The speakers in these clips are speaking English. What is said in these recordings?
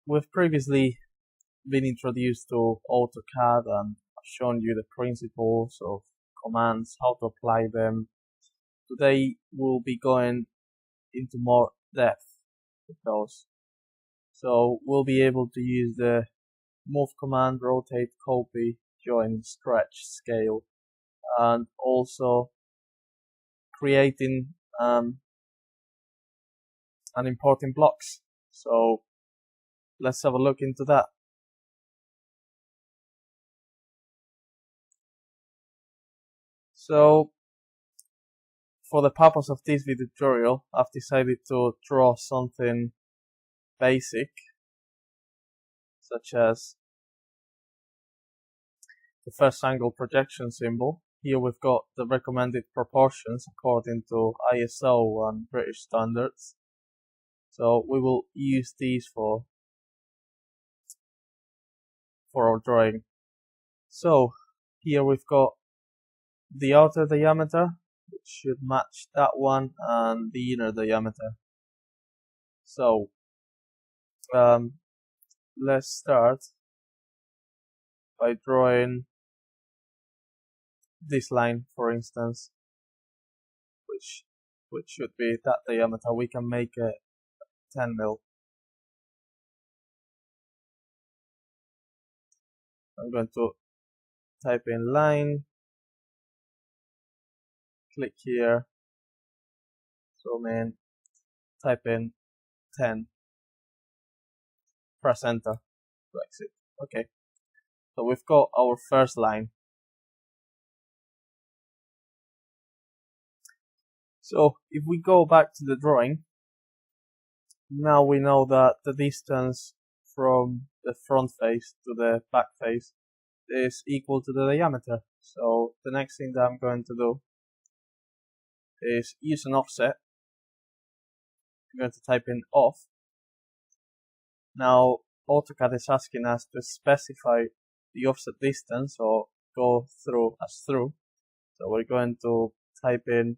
we've previously been introduced to Autocad and I've shown you the principles of commands, how to apply them. Today we'll be going into more depth with those. So we'll be able to use the move command, rotate, copy, join, stretch, scale, and also creating and importing blocks. So let's have a look into that. So for the purpose of this video tutorial, I've decided to draw something basic, such as the first angle projection symbol. Here we've got the recommended proportions according to ISO and British standards. So we will use these for our drawing. So here we've got the outer diameter, which should match that one, and the inner diameter. So let's start by drawing this line, for instance, which should be that diameter. We can make it 10 mil. I'm going to type in line, click here, zoom in, type in 10, press enter to exit. Okay, so we've got our first line. So if we go back to the drawing, now we know that the distance from the front face to the back face is equal to the diameter. So the next thing that I'm going to do is use an offset. I'm going to type in off. Now AutoCAD is asking us to specify the offset distance or go through as through. So we're going to type in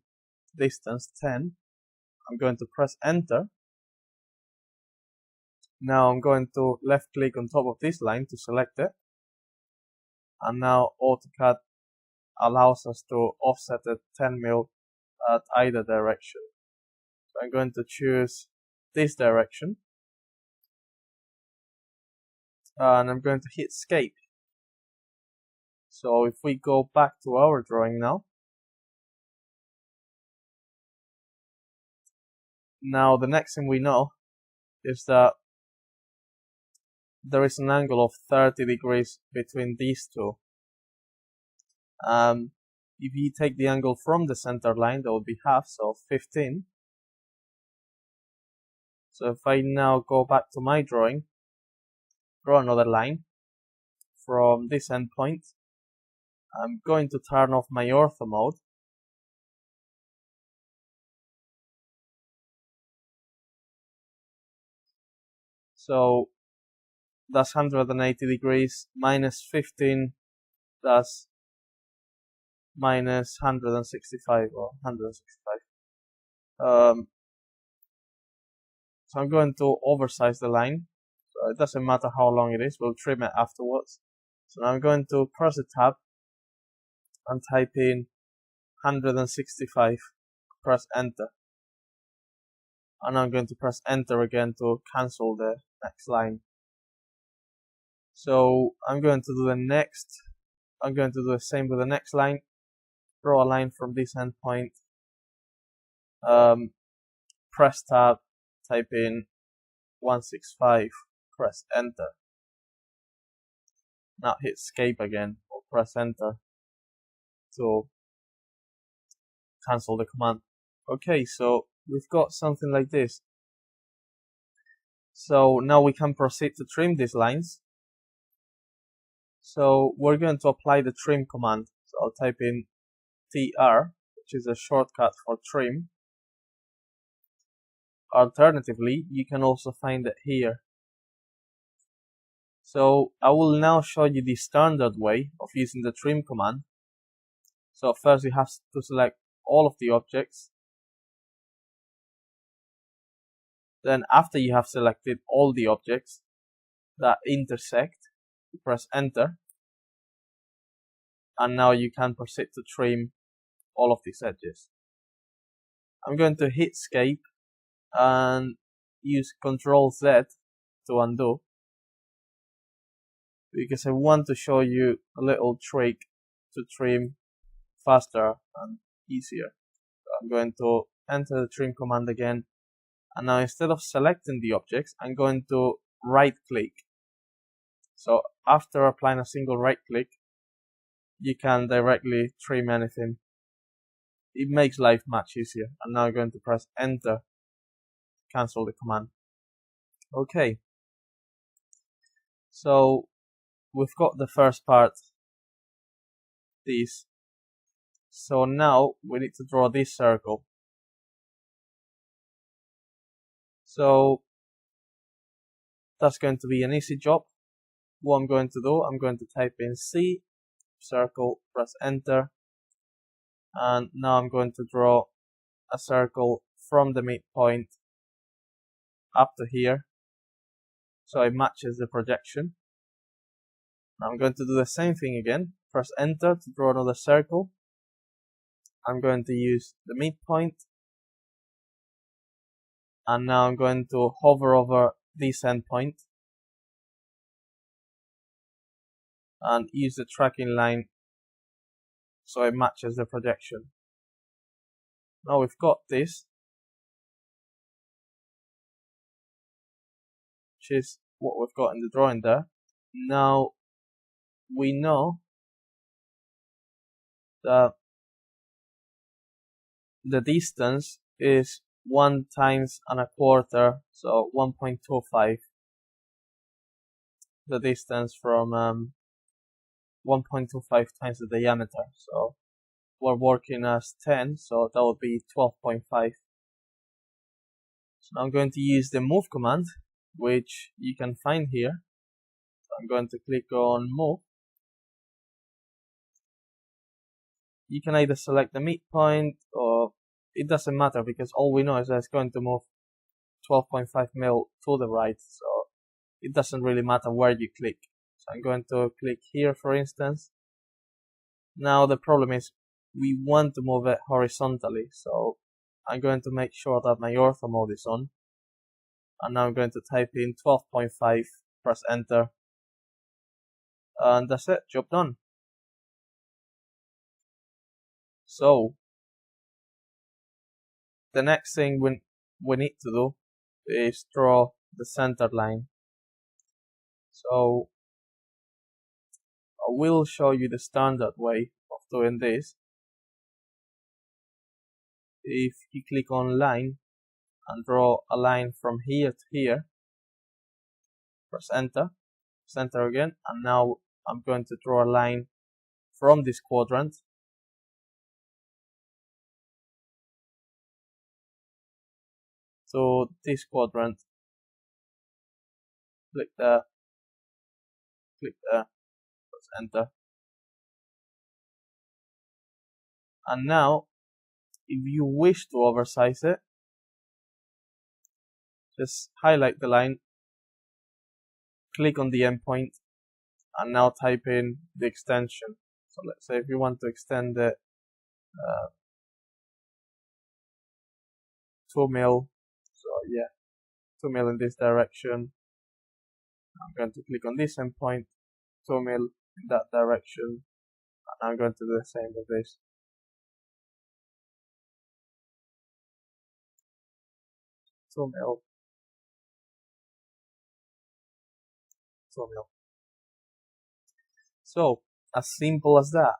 distance 10. I'm going to press enter. Now I'm going to left click on top of this line to select it. And now AutoCAD allows us to offset it 10 mil at either direction. So I'm going to choose this direction. And I'm going to hit escape. So if we go back to our drawing now. Now the next thing we know is that there is an angle of 30 degrees between these two. If you take the angle from the center line, that would be half, so 15. So if I now go back to my drawing, draw another line from this endpoint, I'm going to turn off my ortho mode. So that's 180 degrees, minus 15, that's minus 165 or 165. So I'm going to oversize the line. So it doesn't matter how long it is, we'll trim it afterwards. So now I'm going to press the tab and type in 165, press enter. And I'm going to press enter again to cancel the next line. So I'm going to do the same with the next line. Draw a line from this endpoint. Press tab, type in 165, press enter. Now hit escape again or press enter to cancel the command. Okay, so we've got something like this. So now we can proceed to trim these lines. So we're going to apply the trim command. So I'll type in TR, which is a shortcut for trim. Alternatively, you can also find it here. So I will now show you the standard way of using the trim command. So first you have to select all of the objects. Then after you have selected all the objects, that intersect, you press enter, and now you can proceed to trim all of these edges. I'm going to hit escape and use Ctrl Z to undo, because I want to show you a little trick to trim faster and easier. So I'm going to enter the trim command again, and now instead of selecting the objects, I'm going to right click. So after applying a single right click, you can directly trim anything. It makes life much easier. And now I'm going to press enter, cancel the command. Okay, so we've got the first part, this. So now we need to draw this circle. So that's going to be an easy job. What I'm going to do, I'm going to type in C, circle, press enter, and now I'm going to draw a circle from the midpoint up to here, so it matches the projection. Now I'm going to do the same thing again, press enter to draw another circle. I'm going to use the midpoint, and now I'm going to hover over this endpoint and use the tracking line so it matches the projection. Now we've got this, which is what we've got in the drawing there. Now we know that the distance is 1 times and a quarter, so 1.25. The distance from 1.25 times the diameter. So we're working as 10, so that would be 12.5. So now I'm going to use the move command, which you can find here. So I'm going to click on move. You can either select the midpoint, or it doesn't matter, because all we know is that it's going to move 12.5 mil to the right, so it doesn't really matter where you click. So I'm going to click here, for instance. Now the problem is we want to move it horizontally, so I'm going to make sure that my ortho mode is on, and now I'm going to type in 12.5, press enter, and that's it, job done. So the next thing we need to do is draw the center line. So I will show you the standard way of doing this. If you click on line and draw a line from here to here, press enter again, and now I'm going to draw a line from this quadrant to this quadrant. Click there, press enter. And now, if you wish to oversize it, just highlight the line, click on the endpoint, and now type in the extension. So let's say if you want to extend it 2 mil, so yeah, 2 mil in this direction. I'm going to click on this endpoint, 2 mil in that direction, and I'm going to do the same with this. 2 mil, 2 mil. So, as simple as that.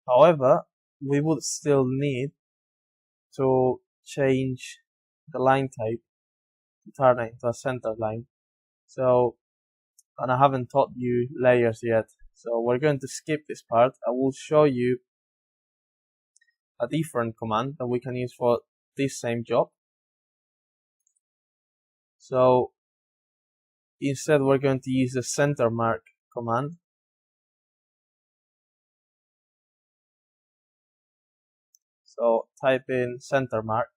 However, we would still need to change the line type to turn it into a center line. So, and I haven't taught you layers yet, so we're going to skip this part. I will show you a different command that we can use for this same job. So instead we're going to use the center mark command. So type in center mark.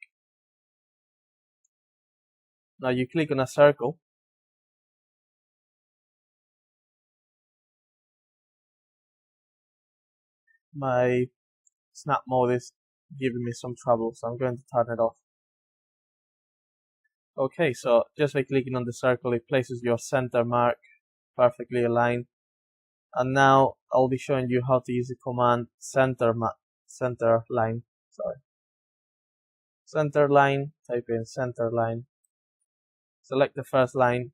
Now you click on a circle my snap mode is giving me some trouble, so I'm going to turn it off. Okay, so just by clicking on the circle, it places your center mark perfectly aligned. And now I'll be showing you how to use the command center line. Sorry, center line. Type in center line. Select the first line.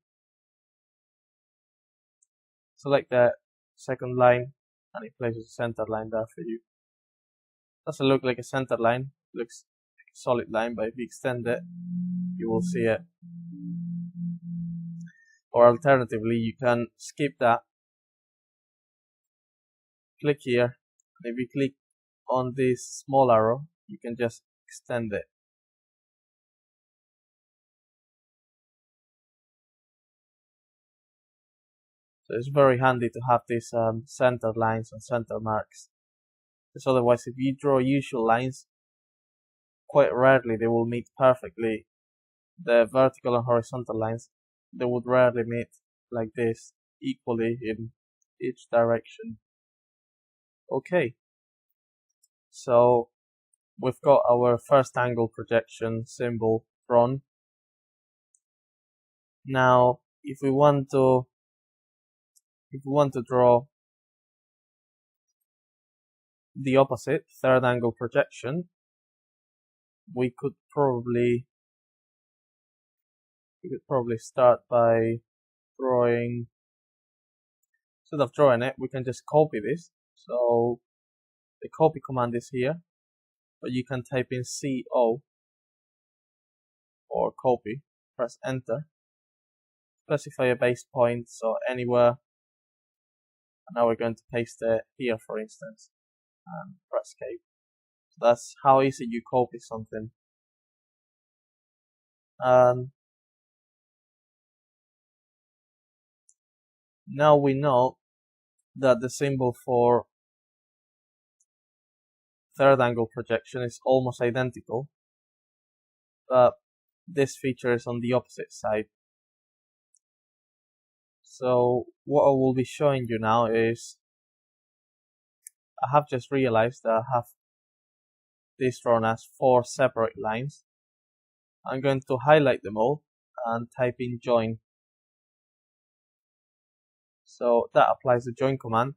Select the second line, and it places a center line there for you. Doesn't look like a center line. Looks like a solid line, but if you extend it, you will see it. Or alternatively, you can skip that. Click here, and if you click on this small arrow, you can just extend it. So it's very handy to have these center lines and center marks. Because otherwise, if you draw usual lines, quite rarely they will meet perfectly. The vertical and horizontal lines, they would rarely meet like this equally in each direction. Okay, so we've got our first angle projection symbol drawn. Now, if we want to draw the opposite, third angle projection, we could probably start by drawing. Instead of drawing it, we can just copy this. So the copy command is here, but you can type in CO or copy, press enter, specify a base point, so anywhere, and now we're going to paste it here, for instance, and press escape. So that's how easy you copy something. Now we know that the symbol for third angle projection is almost identical, but this feature is on the opposite side. So what I will be showing you now is, I have just realized that I have this drawn as 4 separate lines. I'm going to highlight them all and type in join. So that applies the join command,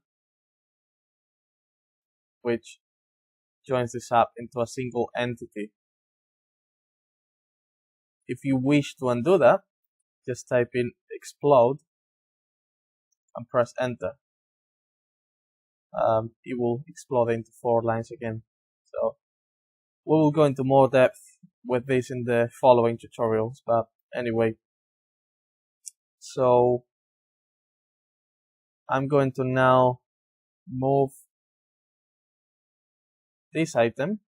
which joins this up into a single entity. If you wish to undo that, just type in explode and press enter. It will explode into 4 lines again. So we will go into more depth with this in the following tutorials, but anyway, so I'm going to now move this item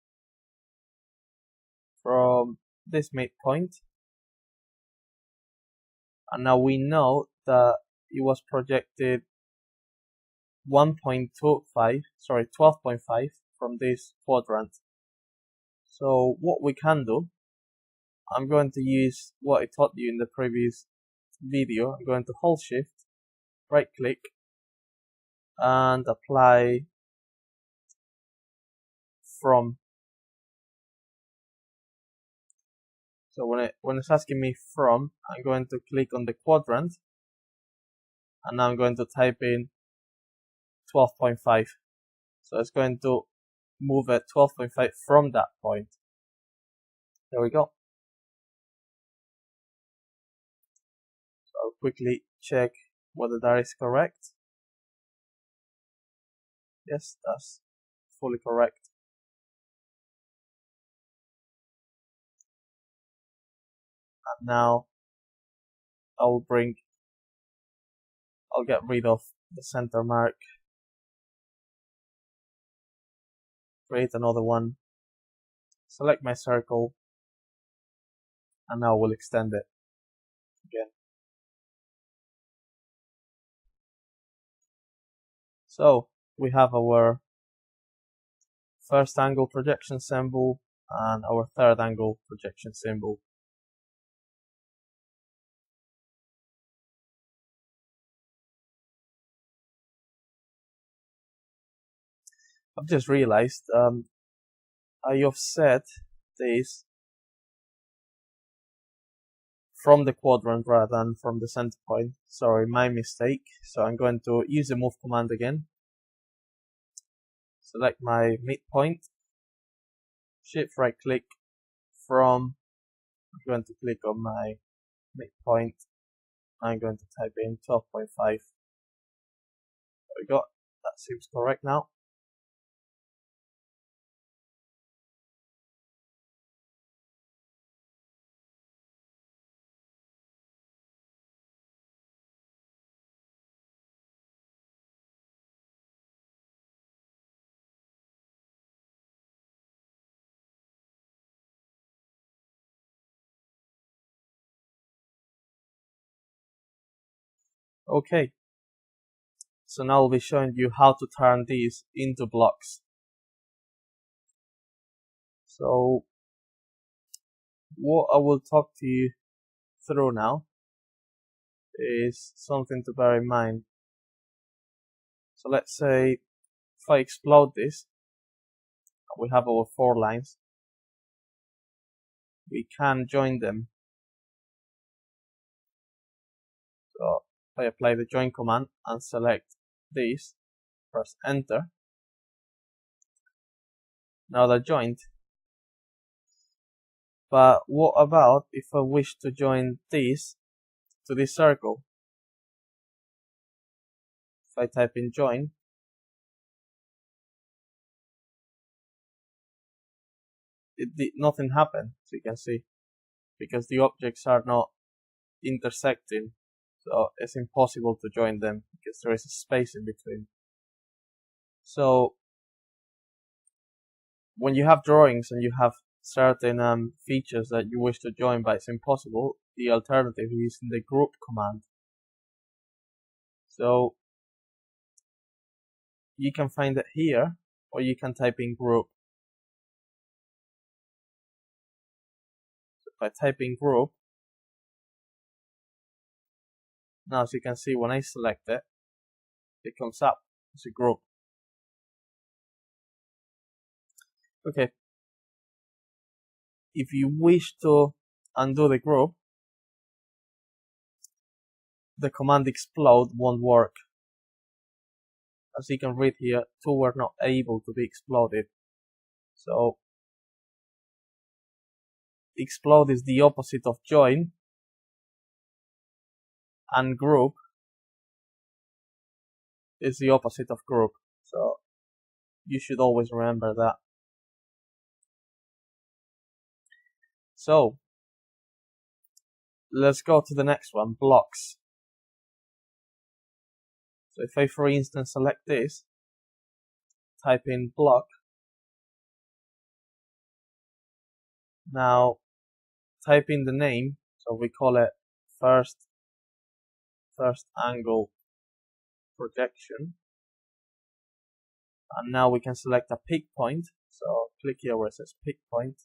from this midpoint, and now we know that it was projected 12.5 from this quadrant. So what we can do, I'm going to use what I taught you in the previous video. I'm going to hold shift, right click, and apply from. So when it's asking me from, I'm going to click on the quadrant, and now I'm going to type in 12.5. So it's going to move at 12.5 from that point. There we go. So I'll quickly check whether that is correct. Yes, that's fully correct. And now I'll get rid of the center mark, create another one, select my circle, and now we'll extend it again. So we have our first angle projection symbol and our third angle projection symbol. I've just realized I offset this from the quadrant rather than from the center point. Sorry, my mistake. So I'm going to use the move command again. Select my midpoint, shift right click from, I'm going to click on my midpoint. I'm going to type in 12.5. There we go. That seems correct now. Okay. So now I'll be showing you how to turn these into blocks. So what I will talk to you through now is something to bear in mind. So let's say if I explode this, we have our 4 lines. We can join them. So if I apply the join command and select this, press enter. Now they're joined. But what about if I wish to join this to this circle? If I type in join, nothing happened, as you can see, because the objects are not intersecting. So it's impossible to join them because there is a space in between. So when you have drawings and you have certain features that you wish to join but it's impossible, the alternative is using the group command. So you can find it here, or you can type in group. So if I type in group, now as you can see, when I select it, it comes up as a group. Okay. If you wish to undo the group, the command explode won't work. As you can read here, 2 were not able to be exploded. So explode is the opposite of join, and group is the opposite of group. So you should always remember that. So let's go to the next one, blocks. So if I, for instance, select this, type in block, now type in the name, so we call it first angle projection, and now we can select a pick point. So click here where it says pick point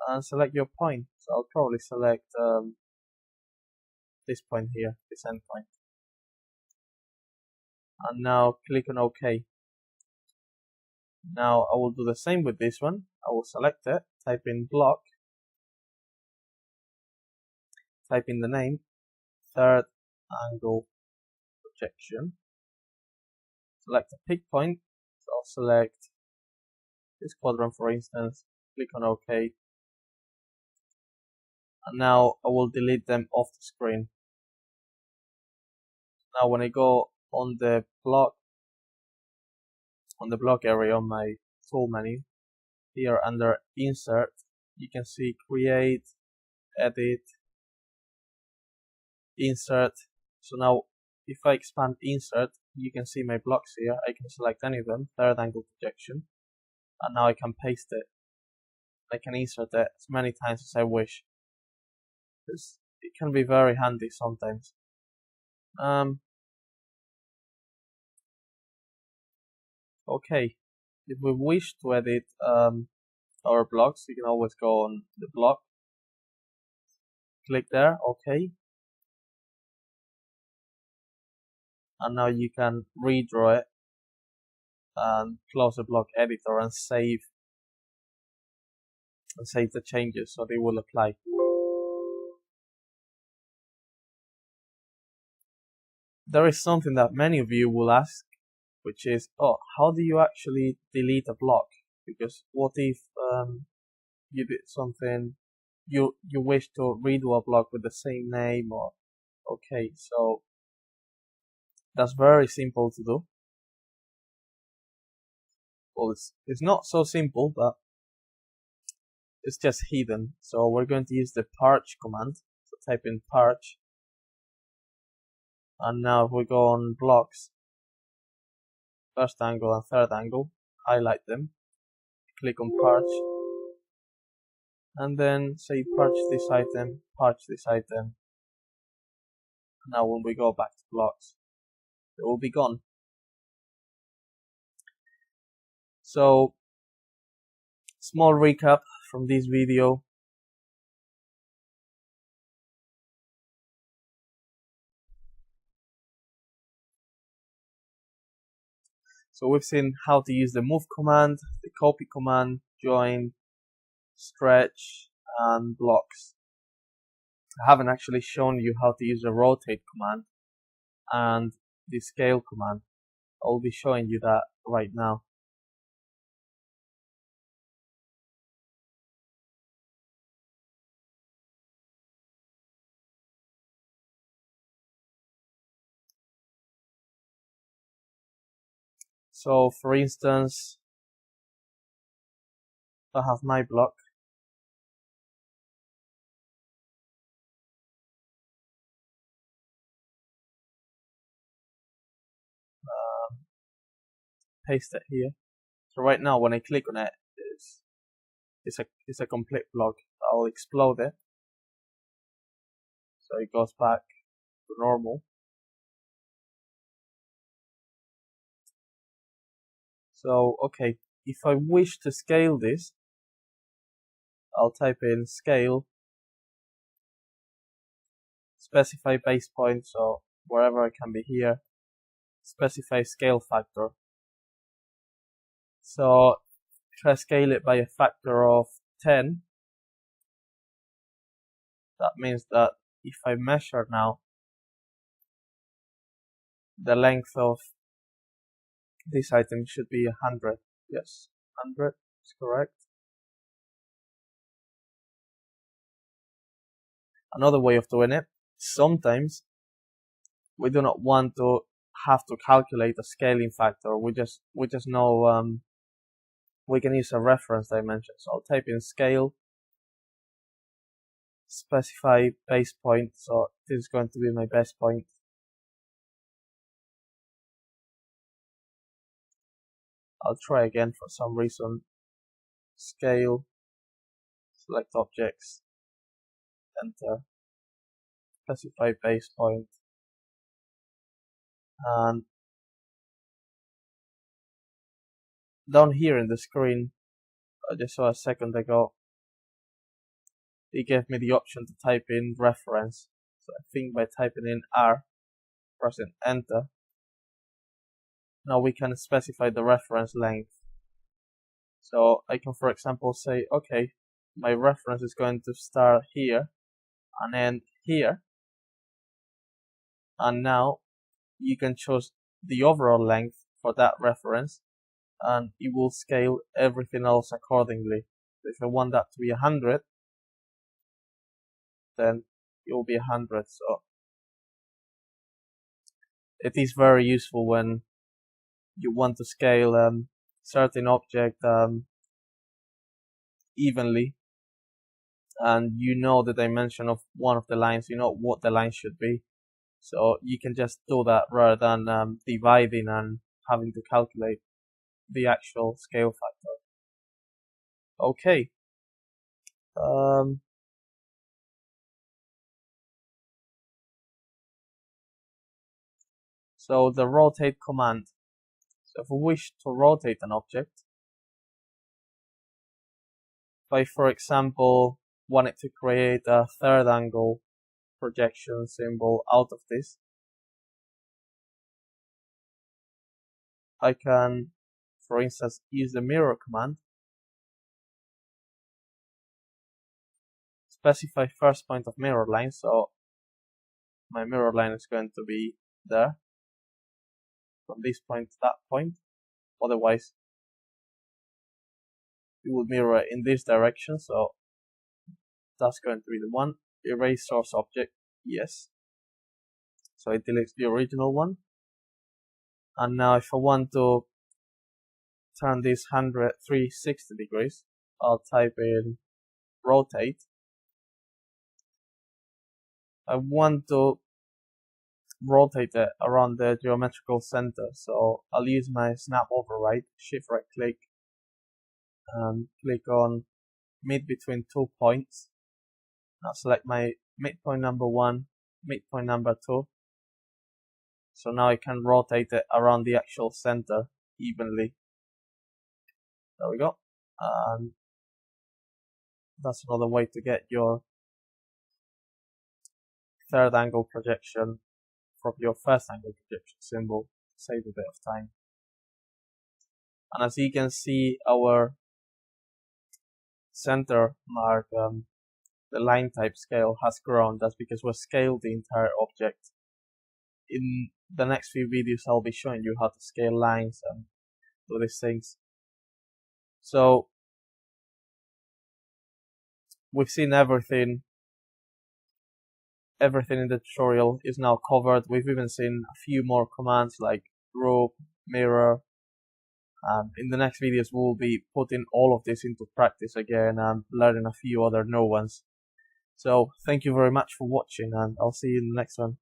and select your point. So I'll probably select this point here, this end point, and now click on OK. Now I will do the same with this one. I will select it, type in block, type in the name, third angle projection, select a pick point. So I'll select this quadrant, for instance, click on OK, and now I will delete them off the screen. Now when I go on the block area on my tool menu, here under insert, you can see create, edit, insert. So now if I expand insert, you can see my blocks here. I can select any of them, third angle projection, and now I can paste it. I can insert it as many times as I wish. It can be very handy sometimes. Okay, if we wish to edit our blocks, you can always go on the block, click there, OK, and now you can redraw it and close the block editor and save the changes so they will apply. There is something that many of you will ask, which is, oh, how do you actually delete a block? Because what if you did something, you wish to redo a block with the same name, or okay, so that's very simple to do. Well, it's not so simple, but it's just hidden. So we're going to use the purge command. So type in purge, and now if we go on blocks, first angle and third angle, highlight them, click on purge, and then say purge this item, purge this item. Now when we go back to blocks, it will be gone. So, small recap from this video. So we've seen how to use the move command, the copy command, join, stretch, and blocks. I haven't actually shown you how to use the rotate command and the scale command. I'll be showing you that right now. So for instance, I have my block. Paste it here. So right now when I click on it, it's a complete block. I'll explode it, so it goes back to normal. So okay, if I wish to scale this, I'll type in scale, specify base point, so wherever it can be here, specify scale factor. So if I scale it by a factor of 10, that means that if I measure now the length of this item should be 100. Yes, 100 is correct. Another way of doing it, sometimes we do not want to have to calculate a scaling factor. We just know we can use a reference dimension. So I'll type in scale, specify base point. So this is going to be my base point. I'll try again for some reason. Scale, select objects, enter, specify base point, and down here in the screen, I just saw a second ago, it gave me the option to type in reference. So I think by typing in R, pressing enter, now we can specify the reference length. So I can, for example, say, okay, my reference is going to start here and end here. And now you can choose the overall length for that reference, and it will scale everything else accordingly. If I want that to be 100, then it will be 100. So it is very useful when you want to scale certain object evenly, and you know the dimension of one of the lines, you know what the line should be. So you can just do that rather than dividing and having to calculate the actual scale factor. Okay. So the rotate command. So if we wish to rotate an object, if I, for example, wanted to create a third angle projection symbol out of this, I can for instance, use the mirror command, specify first point of mirror line, so my mirror line is going to be there, from this point to that point, otherwise it would mirror in this direction, so that's going to be the one. Erase source object, yes, so it deletes the original one. And now if I want to turn this 360 degrees, I'll type in rotate. I want to rotate it around the geometrical center, so I'll use my snap override, shift right click, and click on mid between 2 points. Now select my midpoint number 1, midpoint number 2. So now I can rotate it around the actual center evenly. There we go. And that's another way to get your third angle projection from your first angle projection symbol. Save a bit of time. And as you can see, our center mark, the line type scale has grown. That's because we scaled the entire object. In the next few videos, I'll be showing you how to scale lines and do these things. So we've seen everything. Everything in the tutorial is now covered. We've even seen a few more commands like group, mirror. In the next videos, we'll be putting all of this into practice again and learning a few other new ones. So thank you very much for watching, and I'll see you in the next one.